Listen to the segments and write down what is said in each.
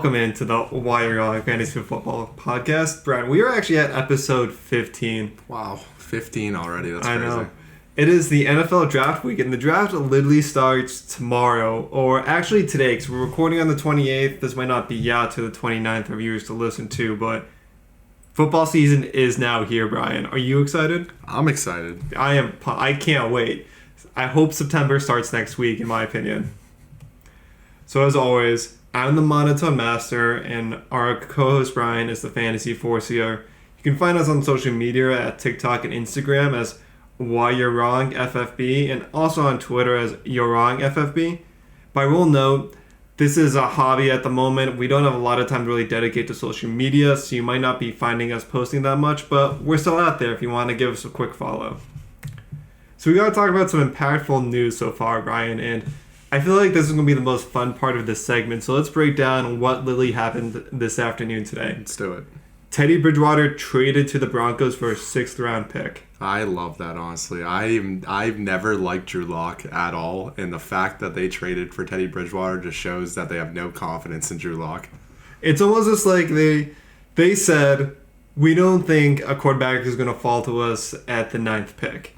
welcome into the Why You're Wrong Fantasy Football Podcast. Brian, we are actually at episode 15. Wow, 15 already. That's I crazy. know. It is the NFL draft week, and the draft literally starts tomorrow, or actually today, because we're recording on the 28th. This might not be out to the 29th for viewers to listen to, but football season is now here, Brian. Are you excited? I'm excited. I am. I can't wait. I hope September starts next week, in my opinion. So as always, I'm the monotone master, and our co-host Brian is the fantasy foreseer. You can find us on social media at TikTok and Instagram as Why You're Wrong FFB, and also on Twitter as You're Wrong FFB. But I will note, this is a hobby at the moment. We don't have a lot of time to really dedicate to social media, so you might not be finding us posting that much, but we're still out there if you want to give us a quick follow. So we got to talk about some impactful news so far, Brian, and I feel like this is going to be the most fun part of this segment, so let's break down what literally happened this afternoon today. Let's do it. Teddy Bridgewater traded to the Broncos for a 6th round pick. I love that, honestly. I've never liked Drew Lock at all, and the fact that they traded for Teddy Bridgewater just shows that they have no confidence in Drew Lock. It's almost just like they said, we don't think a quarterback is going to fall to us at the 9th pick.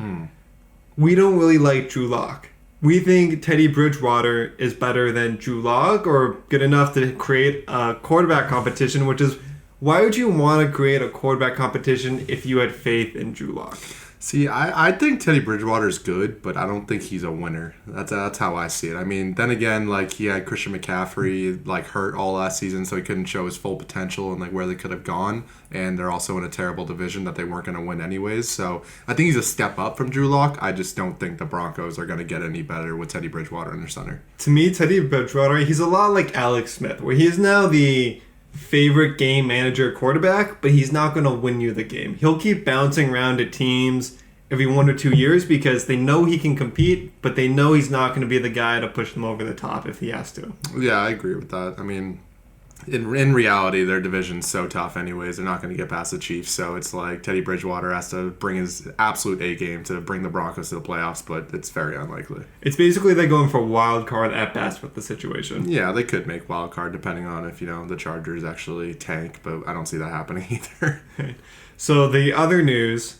We don't really like Drew Lock. We think Teddy Bridgewater is better than Drew Lock, or good enough to create a quarterback competition, which is, why would you want to create a quarterback competition if you had faith in Drew Lock? See, I think Teddy Bridgewater is good, but I don't think he's a winner. That's how I see it. I mean, then again, like, he had Christian McCaffrey like hurt all last season, so he couldn't show his full potential and like where they could have gone. And they're also in a terrible division that they weren't going to win anyways. So I think he's a step up from Drew Lock. I just don't think the Broncos are going to get any better with Teddy Bridgewater in their center. To me, Teddy Bridgewater, he's a lot like Alex Smith, where he is now the favorite game manager quarterback, but he's not going to win you the game. He'll keep bouncing around to teams every 1 or 2 years because they know he can compete, but they know he's not going to be the guy to push them over the top if he has to. Yeah, I agree with that. I mean, in reality, their division's so tough anyways. They're not going to get past the Chiefs, so it's like Teddy Bridgewater has to bring his absolute A game to bring the Broncos to the playoffs, but it's very unlikely. It's basically they're going for wild card at best with the situation. Yeah, they could make wild card depending on if, the Chargers actually tank, but I don't see that happening either. So the other news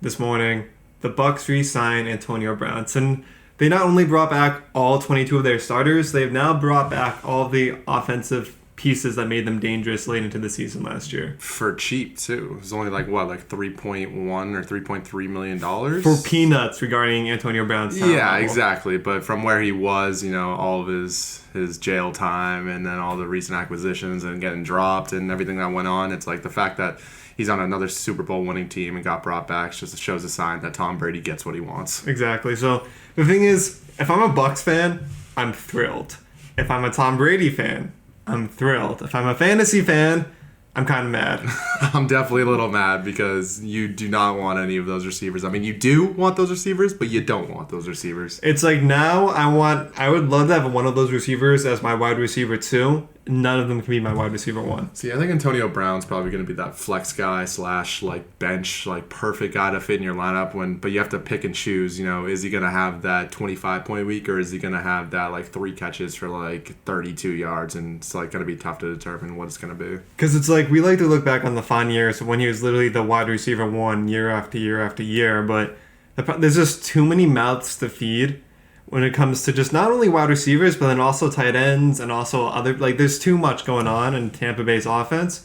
this morning, the Bucs re-sign Antonio Brown. And they not only brought back all 22 of their starters, they've now brought back all the offensive pieces that made them dangerous late into the season last year. For cheap, too. It was only like 3.1 or $3.3 million? For peanuts regarding Antonio Brown's talent Yeah, level. Exactly. But from where he was, all of his jail time and then all the recent acquisitions and getting dropped and everything that went on, it's like the fact that he's on another Super Bowl winning team and got brought back just shows a sign that Tom Brady gets what he wants. Exactly. So the thing is, if I'm a Bucs fan, I'm thrilled. If I'm a Tom Brady fan, I'm thrilled. If I'm a fantasy fan, I'm kind of mad. I'm definitely a little mad because you do not want any of those receivers. I mean, you do want those receivers, but you don't want those receivers. It's like now I would love to have one of those receivers as my wide receiver 2. None of them can be my wide receiver 1. See, I think Antonio Brown's probably going to be that flex guy / bench, perfect guy to fit in your lineup. But you have to pick and choose. Is he going to have that 25-point week, or is he going to have that 3 catches for 32 yards? And it's going to be tough to determine what it's going to be. Because it's we like to look back on the fun years when he was literally the wide receiver 1 year after year after year. But there's just too many mouths to feed when it comes to just not only wide receivers, but then also tight ends and also other, there's too much going on in Tampa Bay's offense.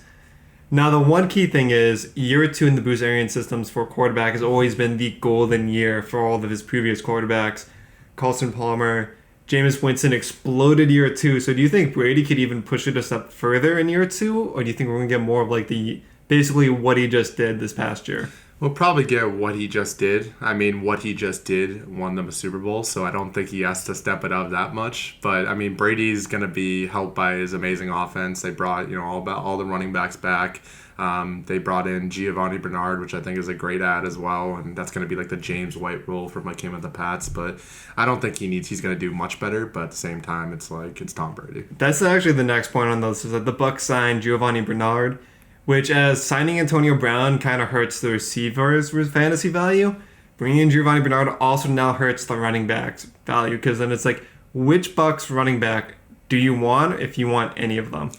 Now, the one key thing is year 2 in the Bruce Arians systems for quarterback has always been the golden year for all of his previous quarterbacks. Carson Palmer, Jameis Winston exploded year 2. So do you think Brady could even push it a step further in year 2? Or do you think we're going to get more of basically what he just did this past year? We'll probably get what he just did. I mean, what he just did won them a Super Bowl, so I don't think he has to step it up that much. But, I mean, Brady's going to be helped by his amazing offense. They brought, all the running backs back. They brought in Giovanni Bernard, which I think is a great add as well, and that's going to be the James White role for him at the Pats. But I don't think he's going to do much better, but at the same time, it's it's Tom Brady. That's actually the next point on those, is that the Bucs signed Giovanni Bernard, which, as signing Antonio Brown kind of hurts the receivers' fantasy value, bringing in Giovanni Bernard also now hurts the running back's value, because then it's which Bucs running back do you want if you want any of them?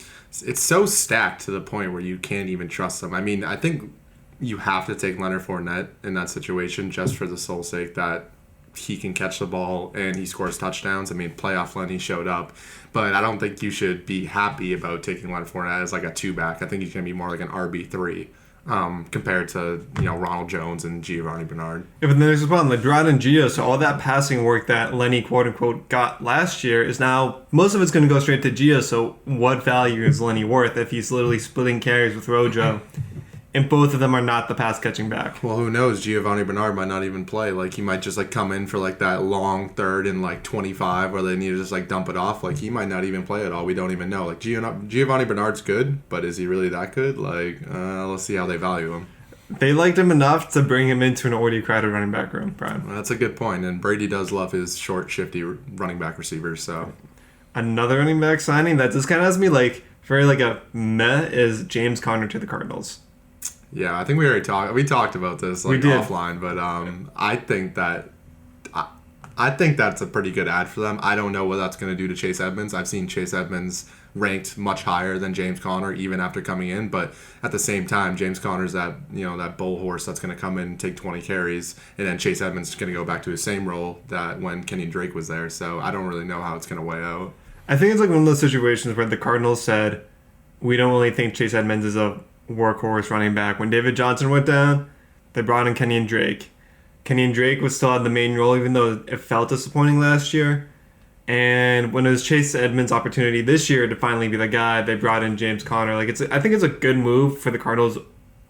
it's so stacked to the point where you can't even trust them. I mean, I think you have to take Leonard Fournette in that situation just for the sole sake that he can catch the ball and he scores touchdowns. I mean, playoff Lenny showed up, but I don't think you should be happy about taking Leonard Fournette as like a 2-back. I think he's going to be more like an RB3 compared to, Ronald Jones and Giovanni Bernard. Yeah, but then there's a problem. Like Gerard and Gio, so all that passing work that Lenny quote-unquote got last year is now, most of it's going to go straight to Gio, so what value is Lenny worth if he's literally splitting carries with Rojo? And both of them are not the pass catching back. Well, who knows? Giovanni Bernard might not even play. Like, he might just, like, come in for, like, that long third and, like, 25 where they need to just, like, dump it off. Like, he might not even play at all. We don't even know. Like, Giovanni Bernard's good, but is he really that good? Like, let's see how they value him. They liked him enough to bring him into an already crowded running back room, Brian. Well, that's a good point. And Brady does love his short, shifty running back receivers, so. Another running back signing that just kind of has me, like, very, like, a meh is James Conner to the Cardinals. Yeah, I think we already talked about this like offline, but I think that's a pretty good ad for them. I don't know what that's going to do to Chase Edmonds. I've seen Chase Edmonds ranked much higher than James Conner even after coming in, but at the same time, James Conner's that bull horse that's going to come in and take 20 carries, and then Chase Edmonds is going to go back to his same role that when Kenyon Drake was there. So I don't really know how it's going to weigh out. I think it's like one of those situations where the Cardinals said, we don't really think Chase Edmonds is a workhorse running back. When David Johnson went down, they brought in Kenyon Drake. Kenyon Drake was still had the main role, even though it felt disappointing last year. And when it was Chase Edmonds' opportunity this year to finally be the guy, they brought in James Conner. Like, I think it's a good move for the Cardinals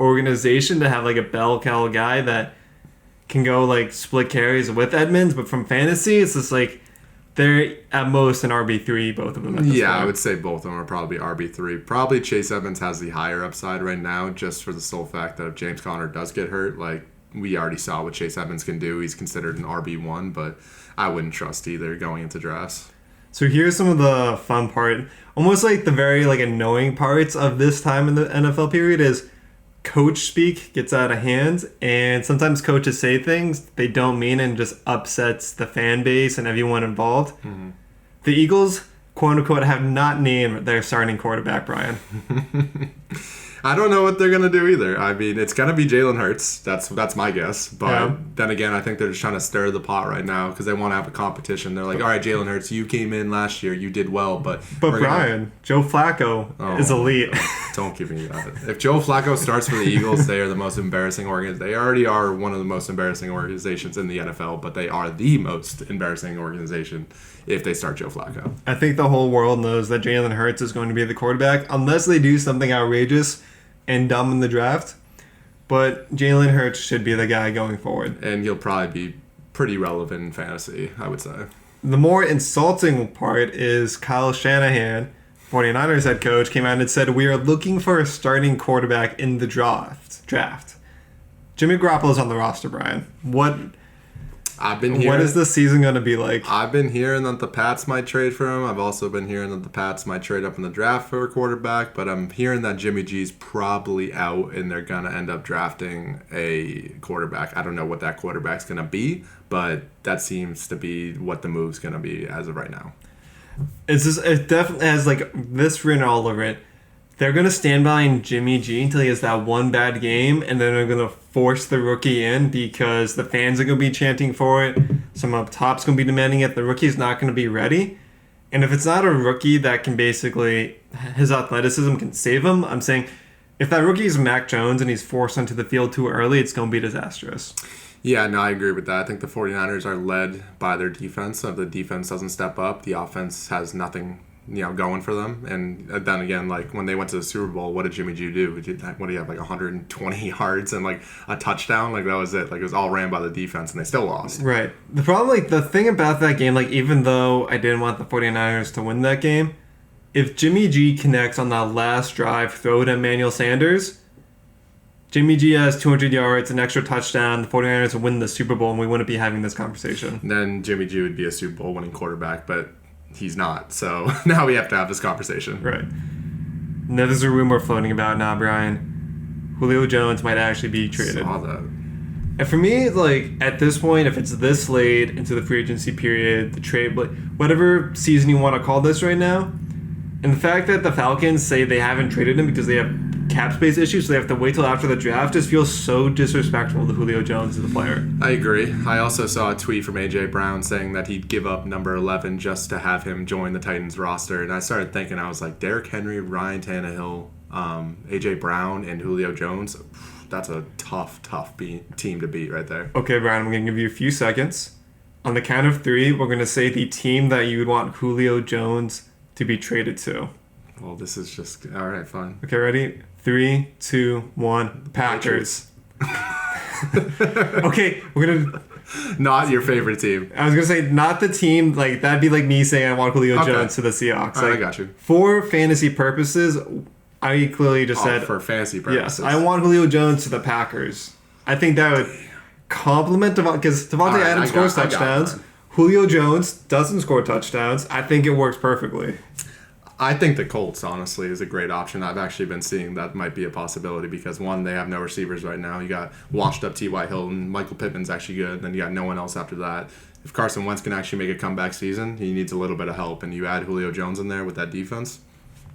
organization to have like a bell cow guy that can go like split carries with Edmonds. But from fantasy, it's just like they're at most an RB3, both of them. At this point. I would say both of them are probably RB3. Probably Chase Edmonds has the higher upside right now, just for the sole fact that if James Conner does get hurt, like we already saw what Chase Edmonds can do. He's considered an RB1, but I wouldn't trust either going into drafts. So here's some of the fun part, almost like the very like annoying parts of this time in the NFL period is coach speak gets out of hand, and sometimes coaches say things they don't mean and just upsets the fan base and everyone involved. Mm-hmm. The Eagles, quote unquote, have not named their starting quarterback, Brian. I don't know what they're gonna do either. I mean, it's gonna be Jalen Hurts. That's my guess. But then again, I think they're just trying to stir the pot right now because they want to have a competition. They're like, all right, Jalen Hurts, you came in last year, you did well, but Brian, Joe Flacco is elite. Don't give me that. If Joe Flacco starts for the Eagles, they are the most embarrassing organization. They already are one of the most embarrassing organizations in the NFL, but they are the most embarrassing organization if they start Joe Flacco. I think the whole world knows that Jalen Hurts is going to be the quarterback unless they do something outrageous and dumb in the draft. But Jalen Hurts should be the guy going forward. And he'll probably be pretty relevant in fantasy, I would say. The more insulting part is Kyle Shanahan, 49ers head coach, came out and said, we are looking for a starting quarterback in the draft. Jimmy Garoppolo's on the roster, Brian. What is this season going to be like? I've been hearing that the Pats might trade for him. I've also been hearing that the Pats might trade up in the draft for a quarterback, but I'm hearing that Jimmy G's probably out and they're going to end up drafting a quarterback. I don't know what that quarterback's going to be, but that seems to be what the move's going to be as of right now. It definitely has like this written all over it. They're going to stand behind Jimmy G until he has that one bad game, and then they're going to force the rookie in because the fans are going to be chanting for it. Some up top's going to be demanding it. The rookie's not going to be ready. And if it's not a rookie that can basically, his athleticism can save him, I'm saying if that rookie is Mac Jones and he's forced onto the field too early, it's going to be disastrous. Yeah, no, I agree with that. I think the 49ers are led by their defense. So if the defense doesn't step up, the offense has nothing going for them. And then again, like when they went to the Super Bowl, what did Jimmy G do? What do you have, like 120 yards and like a touchdown? Like that was it. Like it was all ran by the defense and they still lost. Right. The problem, like the thing about that game, like even though I didn't want the 49ers to win that game, if Jimmy G connects on that last drive, throw to Emmanuel Sanders, Jimmy G has 200 yards, an extra touchdown, the 49ers will win the Super Bowl and we wouldn't be having this conversation. Then Jimmy G would be a Super Bowl winning quarterback, but he's not. So now we have to have this conversation. Right. Now there's a rumor floating about now, Brian. Julio Jones might actually be traded. Saw that. And for me, like at this point, if it's this late into the free agency period, the trade, whatever season you want to call this right now, And the fact that the Falcons say they haven't traded him because they have cap space issues, so they have to wait till after the draft, just feels so disrespectful to Julio Jones as a player. I agree. I also saw a tweet from A.J. Brown saying that he'd give up number 11 just to have him join the Titans roster. And I started thinking, I was like, Derrick Henry, Ryan Tannehill, A.J. Brown, and Julio Jones. That's a tough team to beat right there. Okay, Brian, I'm going to give you a few seconds. On the count of 3, we're going to say the team that you would want Julio Jones to be traded to. Well, this is just... All right, fine. Okay, ready? 3, 2, 1. Packers. Okay, we're going to... Not your favorite team. I was going to say, not the team. Like, that'd be like me saying I want Julio Jones to the Seahawks. Like, I got you. For fantasy purposes, I clearly just said... For fantasy purposes. Yes, I want Julio Jones to the Packers. I think that would complement Devontae... Because Devontae Adams scores touchdowns. Julio Jones doesn't score touchdowns. I think it works perfectly. I think the Colts, honestly, is a great option. I've actually been seeing that might be a possibility because, one, they have no receivers right now. You got washed-up T.Y. Hilton. Michael Pittman's actually good. Then you got no one else after that. If Carson Wentz can actually make a comeback season, he needs a little bit of help. And you add Julio Jones in there with that defense,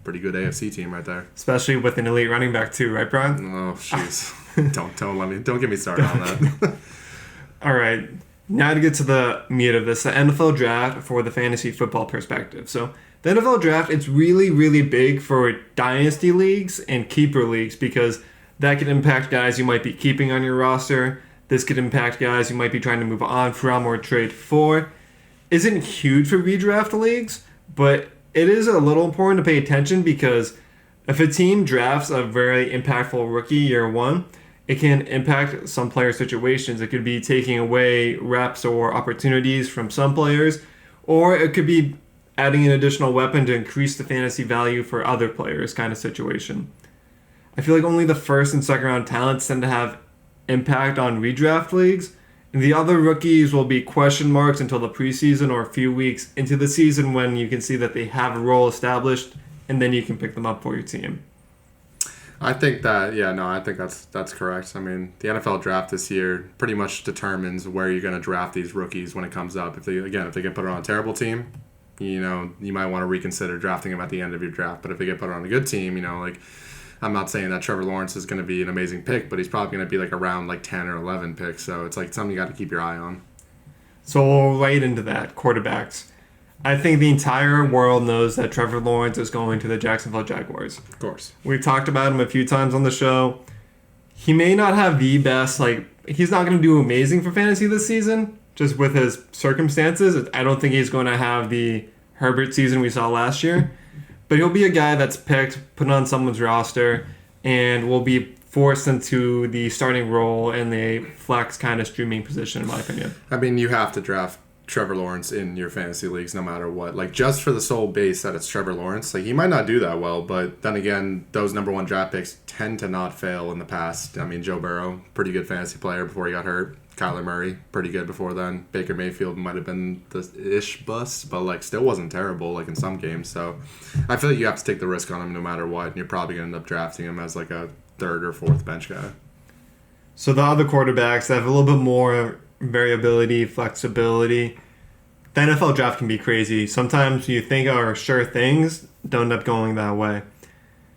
pretty good AFC team right there. Especially with an elite running back, too, right, Brian? Oh, jeez. Don't get me started on that. All right. Now to get to the meat of this, the NFL draft for the fantasy football perspective. So the NFL draft, it's really, really big for dynasty leagues and keeper leagues because that could impact guys you might be keeping on your roster. This could impact guys you might be trying to move on from or trade for. Isn't huge for redraft leagues, but it is a little important to pay attention because if a team drafts a very impactful rookie year one, it can impact some player situations. It could be taking away reps or opportunities from some players, or it could be adding an additional weapon to increase the fantasy value for other players kind of situation. I feel like only the first and second round talents tend to have impact on redraft leagues, and the other rookies will be question marks until the preseason or a few weeks into the season when you can see that they have a role established, and then you can pick them up for your team. I think that's correct. I mean, the NFL draft this year pretty much determines where you're going to draft these rookies when it comes up. If they get put on a terrible team, you might want to reconsider drafting them at the end of your draft. But if they get put on a good team, I'm not saying that Trevor Lawrence is going to be an amazing pick, but he's probably going to be like around like 10 or 11 picks. So it's like something you got to keep your eye on. So we'll right into that, quarterbacks. I think the entire world knows that Trevor Lawrence is going to the Jacksonville Jaguars. Of course. We've talked about him a few times on the show. He may not have the best, he's not going to do amazing for fantasy this season, just with his circumstances. I don't think he's going to have the Herbert season we saw last year. But he'll be a guy that's picked, put on someone's roster, and will be forced into the starting role in the flex kind of streaming position, in my opinion. I mean, you have to draft Trevor Lawrence in your fantasy leagues no matter what. Just for the sole base that it's Trevor Lawrence, he might not do that well, but then again, those number one draft picks tend to not fail in the past. I mean, Joe Burrow, pretty good fantasy player before he got hurt. Kyler Murray, pretty good before then. Baker Mayfield might have been the ish bust, but still wasn't terrible in some games. So I feel like you have to take the risk on him no matter what, and you're probably going to end up drafting him as a third or fourth bench guy. So the other quarterbacks that have a little bit more variability, flexibility. The NFL draft can be crazy. Sometimes you think are sure things don't end up going that way.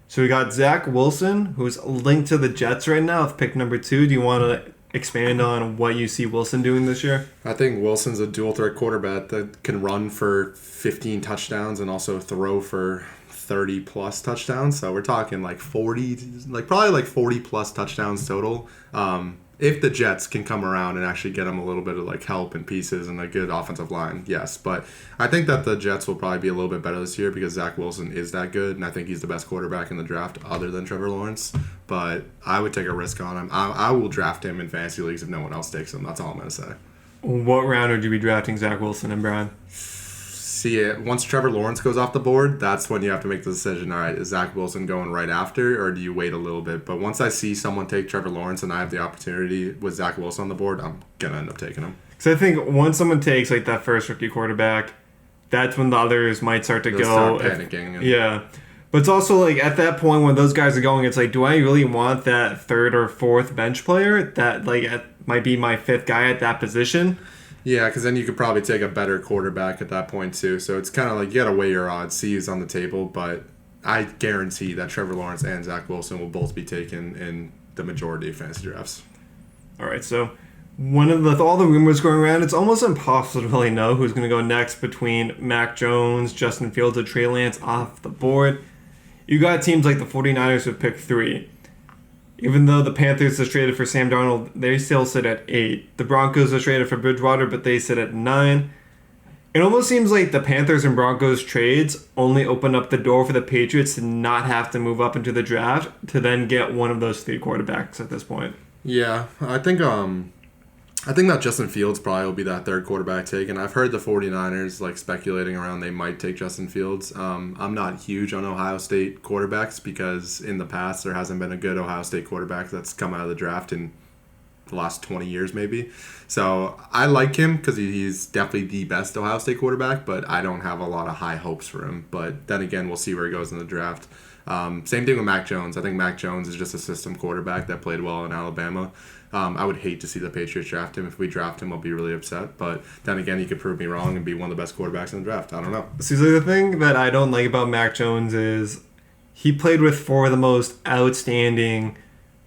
So we got Zach Wilson, who's linked to the Jets right now with pick number 2. Do you want to expand on what you see Wilson doing this year? I think Wilson's a dual threat quarterback that can run for 15 touchdowns and also throw for 30 plus touchdowns. So we're talking 40, probably 40 plus touchdowns total. If the Jets can come around and actually get him a little bit of help and pieces and a good offensive line, yes. But I think that the Jets will probably be a little bit better this year because Zach Wilson is that good, and I think he's the best quarterback in the draft other than Trevor Lawrence. But I would take a risk on him. I will draft him in fantasy leagues if no one else takes him. That's all I'm going to say. What round would you be drafting Zach Wilson in, Brian? See, once Trevor Lawrence goes off the board, that's when you have to make the decision, all right, is Zach Wilson going right after, or do you wait a little bit? But once I see someone take Trevor Lawrence and I have the opportunity with Zach Wilson on the board, I'm going to end up taking him. So I think once someone takes that first rookie quarterback, that's when the others might start to start panicking. Yeah. But it's also at that point when those guys are going, it's do I really want that third or fourth bench player that might be my fifth guy at that position? Yeah, because then you could probably take a better quarterback at that point too. So it's kind of like you got to weigh your odds, see who's on the table. But I guarantee that Trevor Lawrence and Zach Wilson will both be taken in the majority of fantasy drafts. All right, so with all the rumors going around, it's almost impossible to really know who's going to go next between Mac Jones, Justin Fields, or Trey Lance off the board. You got teams like the 49ers with pick 3. Even though the Panthers are traded for Sam Darnold, they still sit at 8. The Broncos are traded for Bridgewater, but they sit at 9. It almost seems like the Panthers and Broncos trades only open up the door for the Patriots to not have to move up into the draft to then get one of those 3 quarterbacks at this point. Yeah, I think that Justin Fields probably will be that third quarterback taken. I've heard the 49ers like speculating around they might take Justin Fields. I'm not huge on Ohio State quarterbacks because in the past there hasn't been a good Ohio State quarterback that's come out of the draft in the last 20 years maybe. So I like him because he's definitely the best Ohio State quarterback, but I don't have a lot of high hopes for him. But then again, we'll see where he goes in the draft. Same thing with Mac Jones. I think Mac Jones is just a system quarterback that played well in Alabama. I would hate to see the Patriots draft him. If we draft him, I'll be really upset. But then again, he could prove me wrong and be one of the best quarterbacks in the draft. I don't know. See, so the thing that I don't like about Mac Jones is he played with 4 of the most outstanding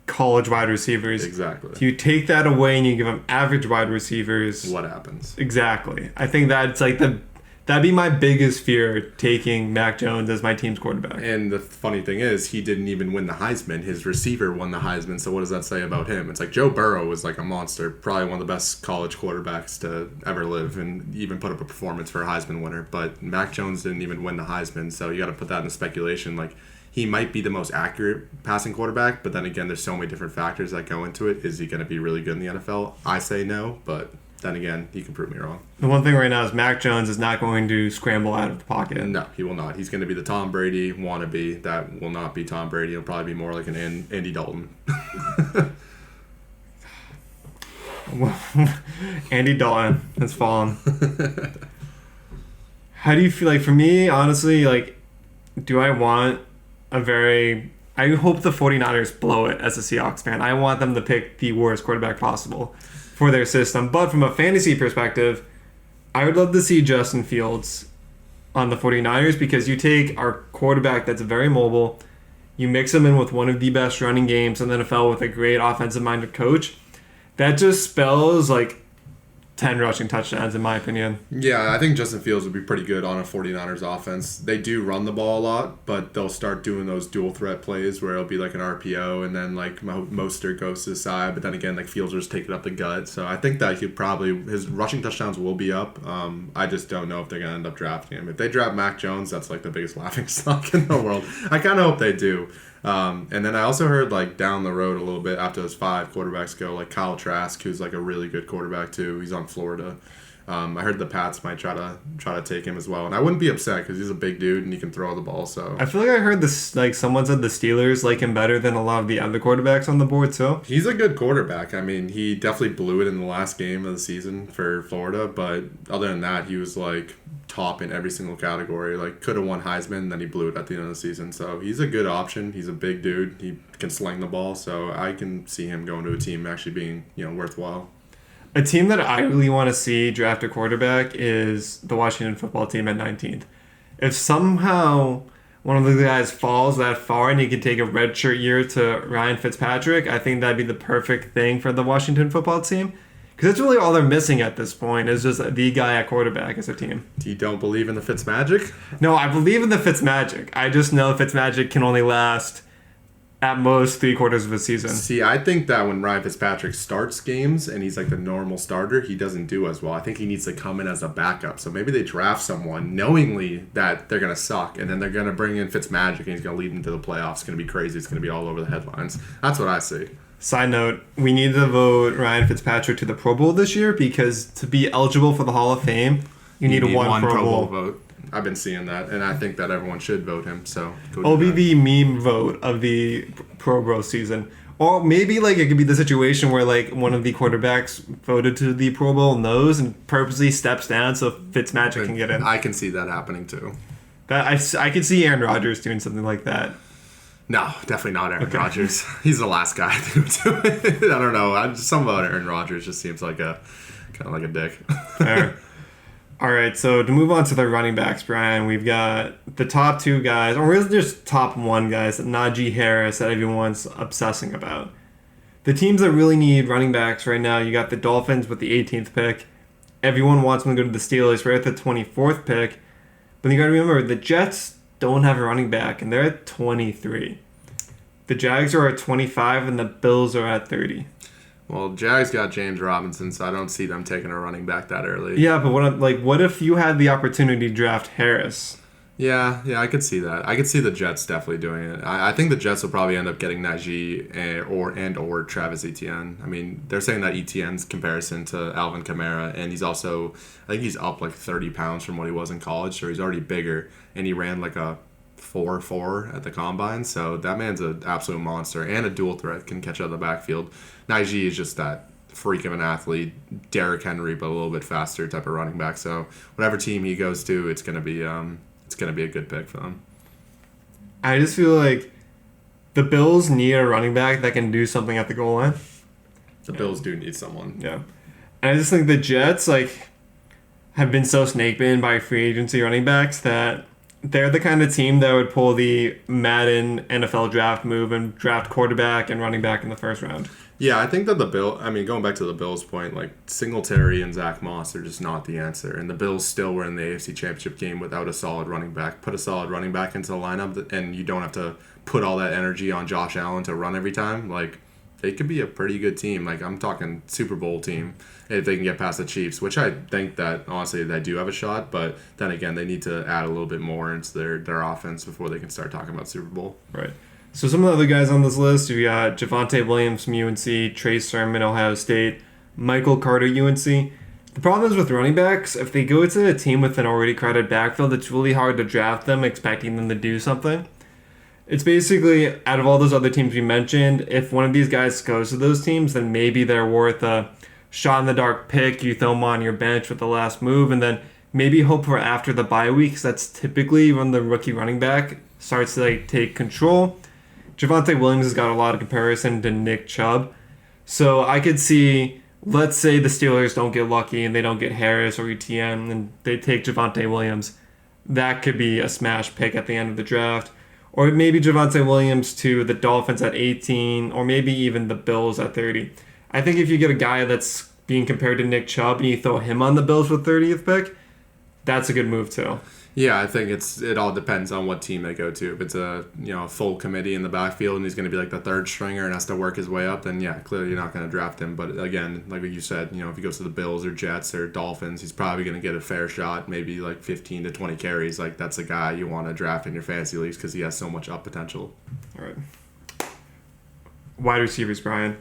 college wide receivers. Exactly. If you take that away and you give him average wide receivers, what happens? Exactly. I think that's like that'd be my biggest fear, taking Mac Jones as my team's quarterback. And the funny thing is, he didn't even win the Heisman. His receiver won the Heisman, so what does that say about him? It's like Joe Burrow was like a monster, probably one of the best college quarterbacks to ever live, and even put up a performance for a Heisman winner. But Mac Jones didn't even win the Heisman, so you got to put that in speculation. Like, he might be the most accurate passing quarterback, but then again, there's so many different factors that go into it. Is he going to be really good in the NFL? I say no, but then again, he can prove me wrong. The one thing right now is Mac Jones is not going to scramble out of the pocket. No, he will not. He's going to be the Tom Brady wannabe. That will not be Tom Brady. He'll probably be more like an Andy Dalton. Andy Dalton has fallen. How do you feel? Like, for me, honestly, like, do I want I hope the 49ers blow it as a Seahawks fan. I want them to pick the worst quarterback possible for their system. But from a fantasy perspective, I would love to see Justin Fields on the 49ers, because you take our quarterback that's very mobile, you mix him in with one of the best running games in the NFL with a great offensive-minded coach. That just spells like 10 rushing touchdowns, in my opinion. Yeah, I think Justin Fields would be pretty good on a 49ers offense. They do run the ball a lot, but they'll start doing those dual threat plays where it'll be like an RPO and then like Mostert goes to the side, but then again, like Fields will just take it up the gut. So I think that his rushing touchdowns will be up. I just don't know if they're going to end up drafting him. If they draft Mac Jones, that's like the biggest laughing stock in the world. I kind of hope they do. And then I also heard like down the road a little bit after those 5 quarterbacks go, like Kyle Trask, who's like a really good quarterback too. He's on Florida. I heard the Pats might try to take him as well, and I wouldn't be upset because he's a big dude and he can throw the ball. So I feel like I heard this, like someone said the Steelers like him better than a lot of the other quarterbacks on the board too. He's a good quarterback. I mean, he definitely blew it in the last game of the season for Florida, but other than that, he was like top in every single category. Like, could have won Heisman, then he blew it at the end of the season. So he's a good option. He's a big dude. He can sling the ball, so I can see him going to a team actually being, worthwhile. A team that I really want to see draft a quarterback is the Washington football team at 19th. If somehow one of the guys falls that far and he can take a redshirt year to Ryan Fitzpatrick, I think that'd be the perfect thing for the Washington football team. Because that's really all they're missing at this point is just the guy at quarterback as a team. You don't believe in the Fitzmagic? No, I believe in the Fitzmagic. I just know Fitzmagic can only last at most 3/4 of a season. See, I think that when Ryan Fitzpatrick starts games and he's like the normal starter, he doesn't do as well. I think he needs to come in as a backup. So maybe they draft someone knowingly that they're going to suck, and then they're going to bring in Fitzmagic and he's going to lead them to the playoffs. It's going to be crazy. It's going to be all over the headlines. That's what I see. Side note, we need to vote Ryan Fitzpatrick to the Pro Bowl this year, because to be eligible for the Hall of Fame, you need one Pro Bowl vote. I've been seeing that, and I think that everyone should vote him. So it'll be the meme vote of the Pro Bowl season. Or maybe like it could be the situation where like one of the quarterbacks voted to the Pro Bowl knows and purposely steps down so Fitzmagic can get in. I can see that happening too. I could see Aaron Rodgers doing something like that. No, definitely not Aaron Rodgers. He's the last guy to do it. I don't know. Something about Aaron Rodgers just seems like a Kind of like a dick. Fair. All right, so to move on to the running backs, Brian, we've got the top two guys, or really just top one guys, Najee Harris, that everyone's obsessing about. The teams that really need running backs right now, you got the Dolphins with the 18th pick. Everyone wants them to go to the Steelers right at the 24th pick. But you got to remember, the Jets don't have a running back, and they're at 23. The Jags are at 25, and the Bills are at 30. Well, Jags got James Robinson, so I don't see them taking a running back that early. Yeah, but what if you had the opportunity to draft Harris? Yeah, I could see that. I could see the Jets definitely doing it. I think the Jets will probably end up getting Najee or Travis Etienne. I mean, they're saying that Etienne's comparison to Alvin Kamara, and I think he's up like 30 pounds from what he was in college, so he's already bigger, and he ran like a 4.4 at the combine, so that man's an absolute monster and a dual threat, can catch out of the backfield. Najee is just that freak of an athlete, Derrick Henry, but a little bit faster type of running back. So whatever team he goes to, it's gonna be a good pick for them. I just feel like the Bills need a running back that can do something at the goal line. The Bills do need someone. Yeah, and I just think the Jets have been so snake bitten by free agency running backs that they're the kind of team that would pull the Madden NFL draft move and draft quarterback and running back in the first round. Yeah, I think that going back to the Bills' point, like Singletary and Zach Moss are just not the answer. And the Bills still were in the AFC Championship game without a solid running back. Put a solid running back into the lineup, and you don't have to put all that energy on Josh Allen to run every time. Like, they could be a pretty good team. Like, I'm talking Super Bowl team if they can get past the Chiefs, which I think that, honestly, they do have a shot. But then again, they need to add a little bit more into their offense before they can start talking about Super Bowl. Right. So some of the other guys on this list, we got Javonte Williams from UNC, Trey Sermon, Ohio State, Michael Carter, UNC. The problem is with running backs, if they go to a team with an already crowded backfield, it's really hard to draft them expecting them to do something. It's basically, out of all those other teams we mentioned, if one of these guys goes to those teams, then maybe they're worth a shot-in-the-dark pick. You throw them on your bench with the last move, and then maybe hope for after the bye weeks. That's typically when the rookie running back starts to take control. Javonte Williams has got a lot of comparison to Nick Chubb. So I could see, let's say the Steelers don't get lucky and they don't get Harris or Etienne and they take Javonte Williams. That could be a smash pick at the end of the draft. Or maybe Javonte Williams to the Dolphins at 18, or maybe even the Bills at 30. I think if you get a guy that's being compared to Nick Chubb and you throw him on the Bills with 30th pick, that's a good move too. Yeah, I think it all depends on what team they go to. If it's a full committee in the backfield and he's going to be like the third stringer and has to work his way up, then yeah, clearly you're not going to draft him. But again, like you said, if he goes to the Bills or Jets or Dolphins, he's probably going to get a fair shot, maybe like 15 to 20 carries. Like that's a guy you want to draft in your fantasy leagues because he has so much up potential. All right. Wide receivers, Brian.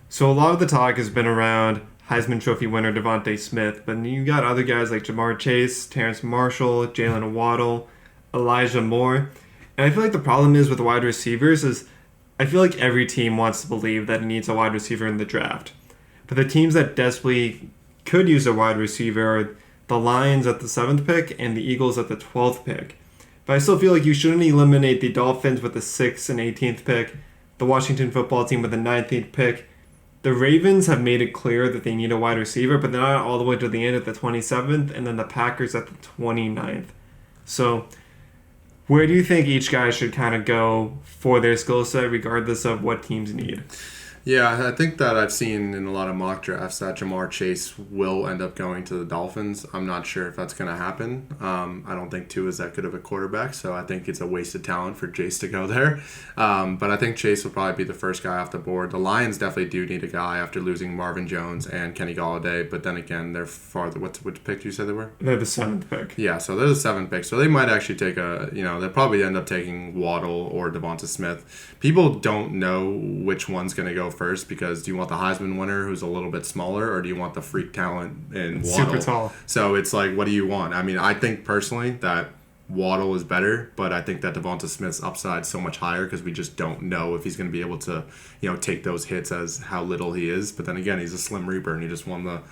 So a lot of the talk has been around Heisman Trophy winner Devontae Smith, but you got other guys like Jamar Chase, Terrence Marshall, Jalen Waddle, Elijah Moore. And I feel like the problem is with wide receivers is I feel like every team wants to believe that it needs a wide receiver in the draft. But the teams that desperately could use a wide receiver are the Lions at the 7th pick and the Eagles at the 12th pick. But I still feel like you shouldn't eliminate the Dolphins with the 6th and 18th pick, the Washington football team with the 19th pick. The Ravens have made it clear that they need a wide receiver, but they're not all the way to the end at the 27th, and then the Packers at the 29th. So where do you think each guy should kind of go for their skill set, regardless of what teams need? Yeah, I think that I've seen in a lot of mock drafts that Jamar Chase will end up going to the Dolphins. I'm not sure if that's going to happen. I don't think Tua is that good of a quarterback, so I think it's a wasted talent for Chase to go there. But I think Chase will probably be the first guy off the board. The Lions definitely do need a guy after losing Marvin Jones and Kenny Golladay, but then again, they're farther. Which pick did you say they were? They're the 7th pick. Yeah, so they're the 7th pick. So they might actually take they'll probably end up taking Waddle or Devonta Smith. People don't know which one's going to go first because do you want the Heisman winner who's a little bit smaller or do you want the freak talent in Waddle? Super tall. So it's like, what do you want? I mean, I think personally that Waddle is better, but I think that Devonta Smith's upside is so much higher because we just don't know if he's going to be able to, take those hits as how little he is. But then again, he's a slim reaper and he just won the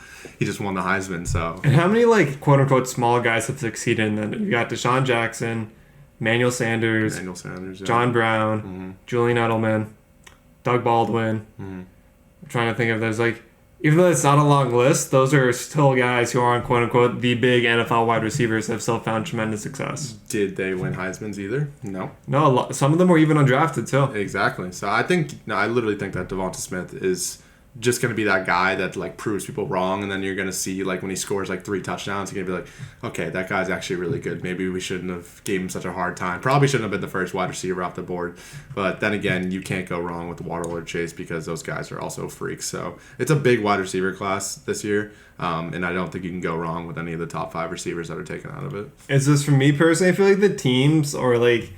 Heisman. So and how many quote unquote small guys have succeeded? And then you got Deshaun Jackson, Manuel Sanders, yeah. John Brown, Julian Edelman, Doug Baldwin. I'm trying to think of there's even though it's not a long list, those are still guys who are on quote-unquote the big NFL wide receivers that have still found tremendous success. Did they win Heisman's either? No. No, some of them were even undrafted too. Exactly. So I literally think that Devonta Smith is just going to be that guy that like proves people wrong, and then you're going to see like when he scores like 3 touchdowns, you're going to be like, okay, that guy's actually really good. Maybe we shouldn't have gave him such a hard time. Probably shouldn't have been the first wide receiver off the board. But then again, you can't go wrong with Waddle or Chase because those guys are also freaks. So it's a big wide receiver class this year, and I don't think you can go wrong with any of the top 5 receivers that are taken out of it. It's just for me personally, I feel like the teams or like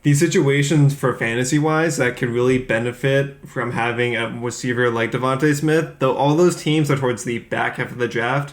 these situations for fantasy-wise that could really benefit from having a receiver like Devonta Smith, though all those teams are towards the back half of the draft,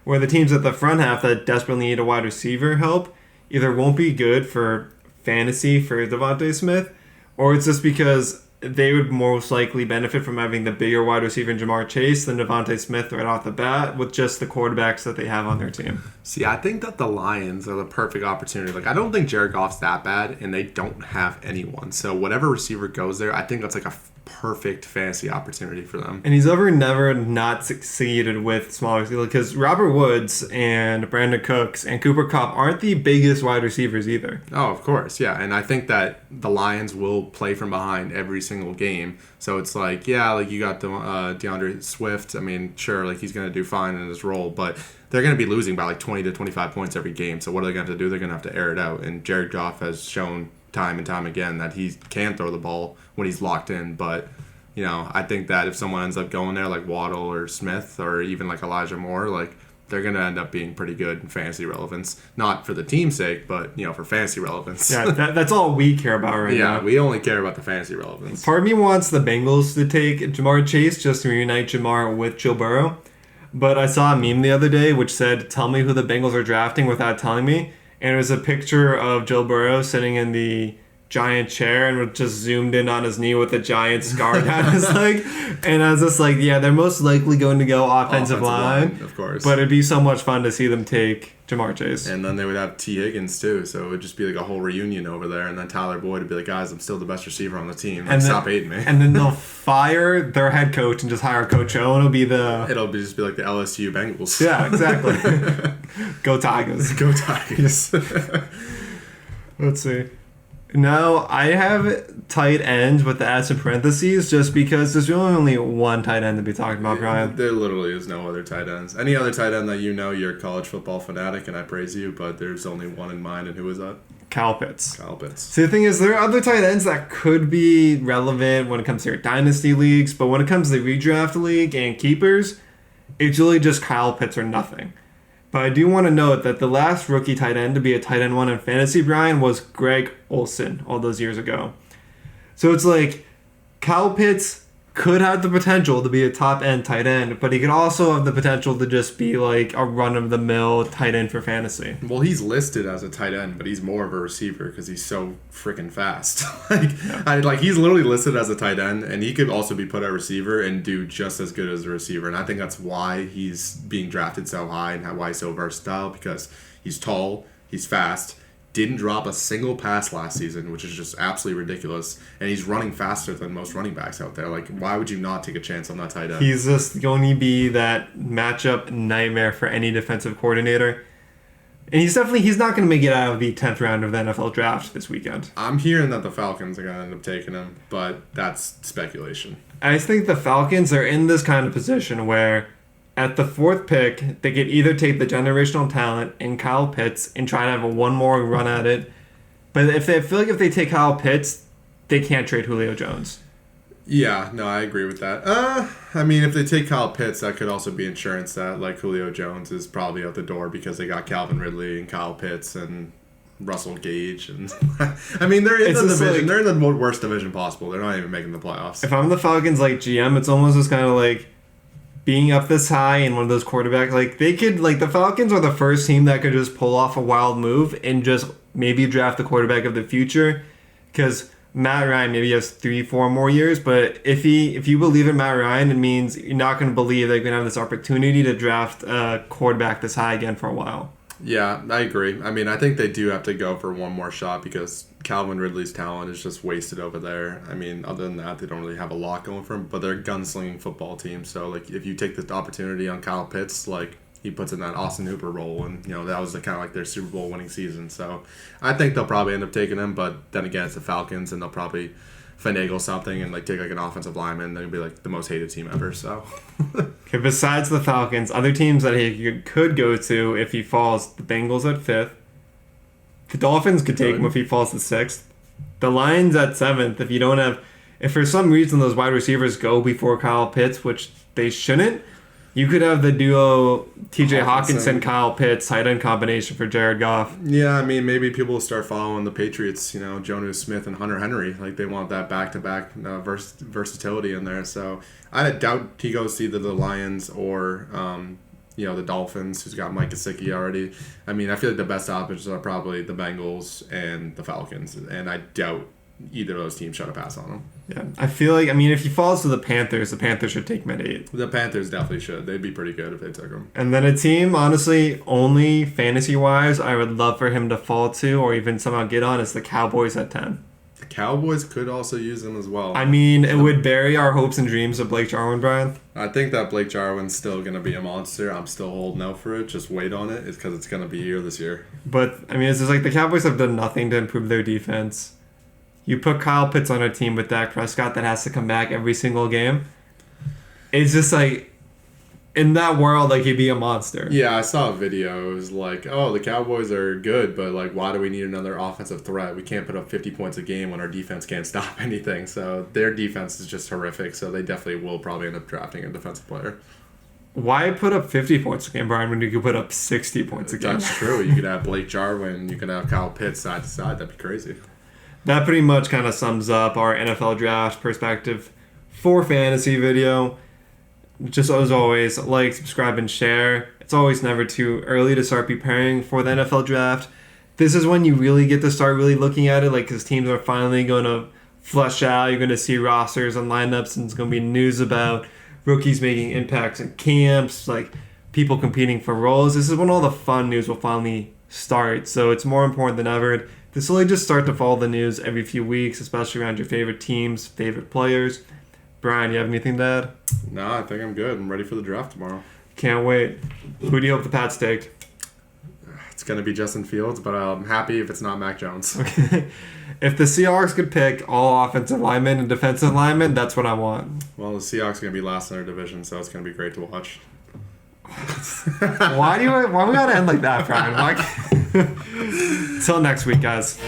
where the teams at the front half that desperately need a wide receiver help either won't be good for fantasy for Devonta Smith, or it's just because they would most likely benefit from having the bigger wide receiver in Jamar Chase than Devonta Smith right off the bat with just the quarterbacks that they have on their team. See, I think that the Lions are the perfect opportunity. Like, I don't think Jared Goff's that bad, and they don't have anyone. So whatever receiver goes there, I think that's like a perfect fantasy opportunity for them. And he's never not succeeded with smaller receivers because Robert Woods and Brandon Cooks and Cooper Kupp aren't the biggest wide receivers either. Oh, of course, yeah. And I think that the Lions will play from behind every single game. So it's like, yeah, like you got DeAndre Swift. I mean, sure, like he's going to do fine in his role, but they're going to be losing by like 20 to 25 points every game. So what are they going to do? They're going to have to air it out. And Jared Goff has shown time and time again that he can throw the ball when he's locked in. But, you know, I think that if someone ends up going there like Waddle or Smith or even like Elijah Moore, like they're going to end up being pretty good in fantasy relevance. Not for the team's sake, but, you know, for fantasy relevance. Yeah, that's all we care about right now. Yeah, we only care about the fantasy relevance. Part of me wants the Bengals to take Jamar Chase just to reunite Jamar with Joe Burrow. But I saw a meme the other day which said, tell me who the Bengals are drafting without telling me. And it was a picture of Joe Burrow sitting in the giant chair and just zoomed in on his knee with a giant scar down his leg. And I was just like, yeah, they're most likely going to go offensive line. Of course. But it'd be so much fun to see them take Jamar Chase. And then they would have T. Higgins too, so it would just be like a whole reunion over there. And then Tyler Boyd would be like, guys, I'm still the best receiver on the team. Like, stop hating me. And then they'll fire their head coach and just hire Coach O, and it'll just be like the LSU Bengals. Yeah, exactly. Go Tigers. Go Tigers. Let's see. No, I have tight ends with the S in parentheses just because there's really only one tight end to be talking about, Brian. There literally is no other tight ends. Any other tight end that you know, you're a college football fanatic, and I praise you, but there's only one in mind, and who is that? Kyle Pitts. Kyle Pitts. See, the thing is, there are other tight ends that could be relevant when it comes to your dynasty leagues, but when it comes to the redraft league and keepers, it's really just Kyle Pitts or nothing. But I do want to note that the last rookie tight end to be a tight end 1 in fantasy, Brian, was Greg Olsen all those years ago. So it's like Kyle Pitts could have the potential to be a top end tight end, but he could also have the potential to just be like a run-of-the-mill tight end for fantasy. Well, he's listed as a tight end, but he's more of a receiver because he's so freaking fast. He's literally listed as a tight end, and he could also be put at receiver and do just as good as a receiver. And I think that's why he's being drafted so high and why he's so versatile, because he's tall, he's fast, didn't drop a single pass last season, which is just absolutely ridiculous. And he's running faster than most running backs out there. Like, why would you not take a chance on that tight end? He's just going to be that matchup nightmare for any defensive coordinator. And he's not going to make it out of the 10th round of the NFL draft this weekend. I'm hearing that the Falcons are going to end up taking him, but that's speculation. I think the Falcons are in this kind of position where at the 4th pick, they could either take the generational talent in Kyle Pitts and try to have one more run at it. But I feel like if they take Kyle Pitts, they can't trade Julio Jones. Yeah, no, I agree with that. I mean, if they take Kyle Pitts, that could also be insurance that like Julio Jones is probably out the door because they got Calvin Ridley and Kyle Pitts and Russell Gage, and I mean they're in the division. Like, they're in the worst division possible. They're not even making the playoffs. If I'm the Falcons like GM, it's almost just kind of like being up this high and one of those quarterbacks, like they could, like the Falcons are the first team that could just pull off a wild move and just maybe draft the quarterback of the future, because Matt Ryan maybe has 3-4 more years, but if you believe in Matt Ryan, it means you're not going to believe they're going to have this opportunity to draft a quarterback this high again for a while. Yeah, I agree. I mean, I think they do have to go for one more shot because Calvin Ridley's talent is just wasted over there. I mean, other than that, they don't really have a lot going for them, but they're a gunslinging football team. So, like, if you take the opportunity on Kyle Pitts, like, he puts in that Austin Hooper role, and, that was kind of like their Super Bowl winning season. So, I think they'll probably end up taking him, but then again, it's the Falcons, and they'll probably finagle something and like take like an offensive lineman. They'll be like the most hated team ever. So, okay. Besides the Falcons, other teams that he could go to if he falls: the Bengals at 5th. The Dolphins could take him if he falls to 6th. The Lions at 7th. If for some reason those wide receivers go before Kyle Pitts, which they shouldn't, you could have the duo T.J. Hawkinson, Kyle Pitts, tight end combination for Jared Goff. Yeah, I mean, maybe people will start following the Patriots, Jonnu Smith and Hunter Henry. Like, they want that back-to-back versatility in there. So, I doubt he goes to either the Lions or, the Dolphins, who's got Mike Gesicki already. I mean, I feel like the best options are probably the Bengals and the Falcons. And I doubt either of those teams shot a pass on him. Yeah, I feel like, if he falls to the Panthers should take him at 8. The Panthers definitely should. They'd be pretty good if they took him. And then a team, honestly, only fantasy-wise, I would love for him to fall to or even somehow get on is the Cowboys at 10. The Cowboys could also use him as well. It would bury our hopes and dreams of Blake Jarwin, Brian. I think that Blake Jarwin's still going to be a monster. I'm still holding out for it. Just wait on it. It's because it's going to be here this year. But, it's just like the Cowboys have done nothing to improve their defense. You put Kyle Pitts on a team with Dak Prescott that has to come back every single game. It's just like, in that world, like, he'd be a monster. Yeah, I saw a video. It was like, oh, the Cowboys are good, but, like, why do we need another offensive threat? We can't put up 50 points a game when our defense can't stop anything. So their defense is just horrific. So they definitely will probably end up drafting a defensive player. Why put up 50 points a game, Brian, when you could put up 60 points a game? That's true. You could have Blake Jarwin. You could have Kyle Pitts side to side. That'd be crazy. That pretty much kind of sums up our NFL draft perspective for fantasy video. Just as always, like, subscribe, and share. It's always never too early to start preparing for the NFL draft. This is when you really get to start really looking at it, like, because teams are finally going to flesh out. You're going to see rosters and lineups, and it's going to be news about rookies making impacts in camps, like people competing for roles. This is when all the fun news will finally start. So it's more important than ever. This will just start to follow the news every few weeks, especially around your favorite teams, favorite players. Brian, you have anything to add? No, I think I'm good. I'm ready for the draft tomorrow. Can't wait. Who do you hope the Pats take? It's going to be Justin Fields, but I'm happy if it's not Mac Jones. Okay. If the Seahawks could pick all offensive linemen and defensive linemen, that's what I want. Well, the Seahawks are going to be last in their division, so it's going to be great to watch. Why we gotta end like that, Brian? Till next week, guys.